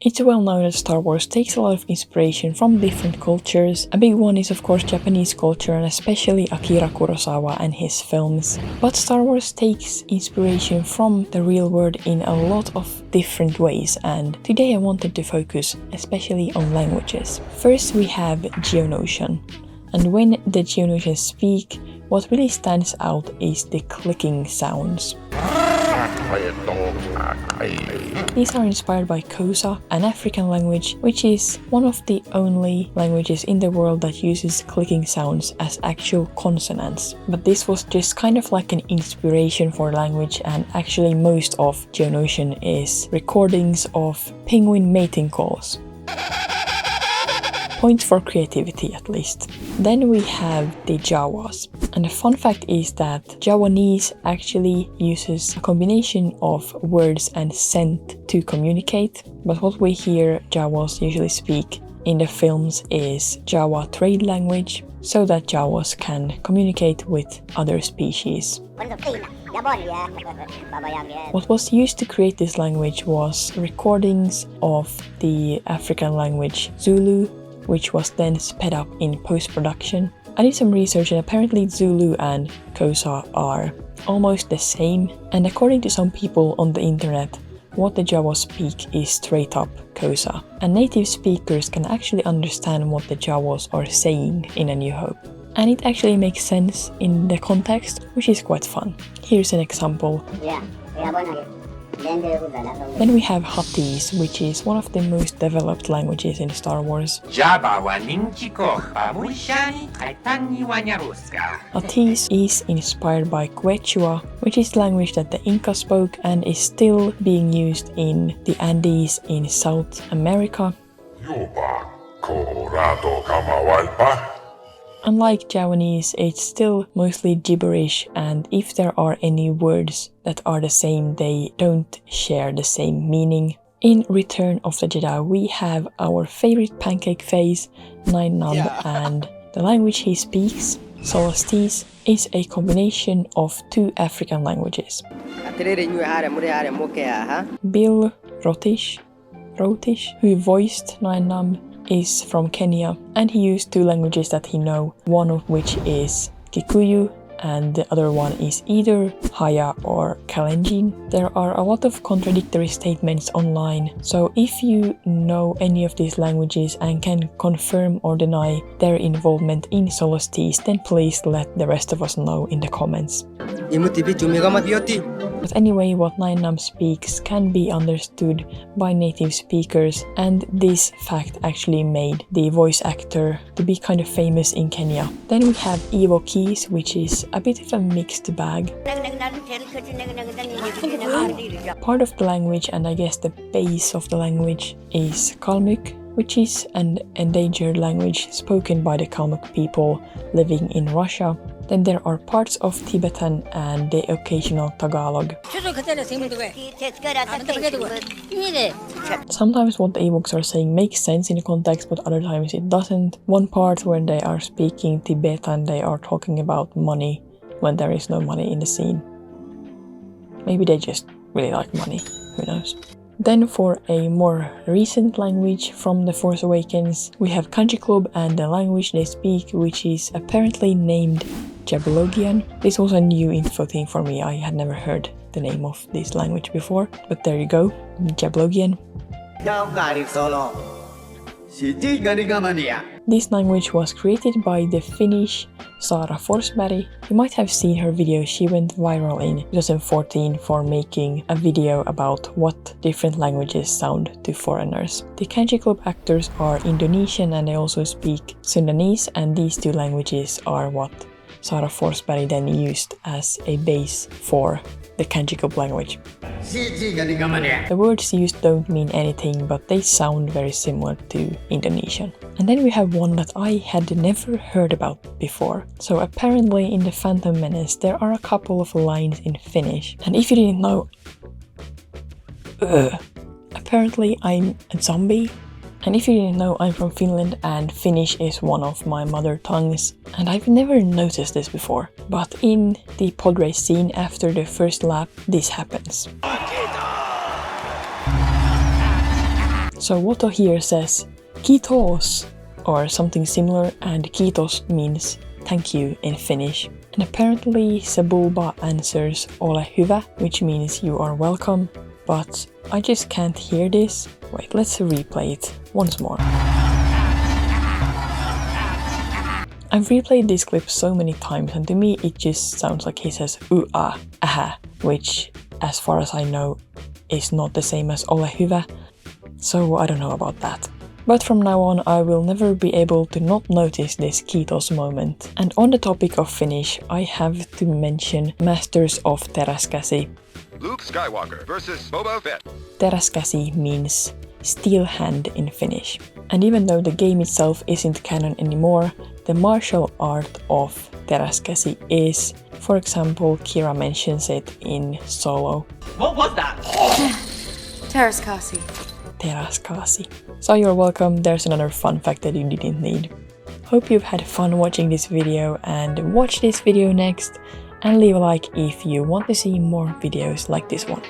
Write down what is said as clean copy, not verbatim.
It's well known that Star Wars takes a lot of inspiration from different cultures. A big one is of course Japanese culture and especially Akira Kurosawa and his films. But Star Wars takes inspiration from the real world in a lot of different ways, and today I wanted to focus especially on languages. First we have Geonosian, and when the Geonosians speak, what really stands out is the clicking sounds. These are inspired by Xhosa, an African language, which is one of the only languages in the world that uses clicking sounds as actual consonants. But this was just kind of like an inspiration for language, and actually most of Geonosian is recordings of penguin mating calls. Points for creativity at least. Then we have the Jawas. And the fun fact is that Javanese actually uses a combination of words and scent to communicate. But what we hear Jawas usually speak in the films is Jawa trade language, so that Jawas can communicate with other species. What was used to create this language was recordings of the African language Zulu, which was then sped up in post-production. I did some research and apparently Zulu and Xhosa are almost the same, and according to some people on the internet, what the Jawas speak is straight up Xhosa, and native speakers can actually understand what the Jawas are saying in A New Hope. And it actually makes sense in the context, which is quite fun. Here's an example. Then we have Huttese, which is one of the most developed languages in Star Wars. Huttese is inspired by Quechua, which is language that the Inca spoke and is still being used in the Andes in South America. Unlike Javanese, it's still mostly gibberish, and if there are any words that are the same, they don't share the same meaning. In Return of the Jedi, we have our favorite pancake face, Nien Nunb, and the language he speaks, Solstice, is a combination of two African languages. Bill Rotish, who voiced Nien Nunb, is from Kenya, and he used two languages that he knows, one of which is Kikuyu and the other one is either Haya or Kalenjin. There are a lot of contradictory statements online, so if you know any of these languages and can confirm or deny their involvement in Solstice, then please let the rest of us know in the comments. But anyway, what Nien Nunb speaks can be understood by native speakers, and this fact actually made the voice actor to be kind of famous in Kenya. Then we have Ewokeese, which is a bit of a mixed bag. Part of the language, and I guess the base of the language, is Kalmyk, which is an endangered language spoken by the Kalmyk people living in Russia. Then there are parts of Tibetan and the occasional Tagalog. Sometimes what the Ewoks are saying makes sense in the context, but other times it doesn't. One part when they are speaking Tibetan, they are talking about money when there is no money in the scene. Maybe they just really like money, who knows. Then for a more recent language from The Force Awakens, we have Kanji Club and the language they speak, which is apparently named Jabulogian. This was a new info thing for me, I had never heard the name of this language before, but there you go, Jabulogian. This language was created by the Finnish Sara Forsberg. You might have seen her video, she went viral in 2014 for making a video about what different languages sound to foreigners. The Kanji Club actors are Indonesian and they also speak Sundanese, and these two languages are what Sara Forsberg then used as a base for the Kanji Club language. The words used don't mean anything, but they sound very similar to Indonesian. And then we have one that I had never heard about before. So apparently in The Phantom Menace there are a couple of lines in Finnish. And if you didn't know, apparently I'm a zombie. And if you didn't know, I'm from Finland and Finnish is one of my mother tongues. And I've never noticed this before. But in the pod race scene after the first lap, this happens. So Woto here says kiitos or something similar, and kiitos means thank you in Finnish. And apparently Sebulba answers ole hyvä, which means you are welcome, but I just can't hear this. Wait, let's replay it once more. I've replayed this clip so many times, and to me it just sounds like he says aha, which as far as I know is not the same as ole hyvä, so I don't know about that. But from now on I will never be able to not notice this kiitos moment. And on the topic of Finnish, I have to mention Masters of Teräskäsi. Luke Skywalker versus Boba Fett. Teräskäsi means steel hand in Finnish. And even though the game itself isn't canon anymore, the martial art of teräskäsi is. For example, Kira mentions it in Solo. What was that? Teräskäsi. Teräskäsi. So you're welcome, there's another fun fact that you didn't need. Hope you've had fun watching this video, and watch this video next, and leave a like if you want to see more videos like this one.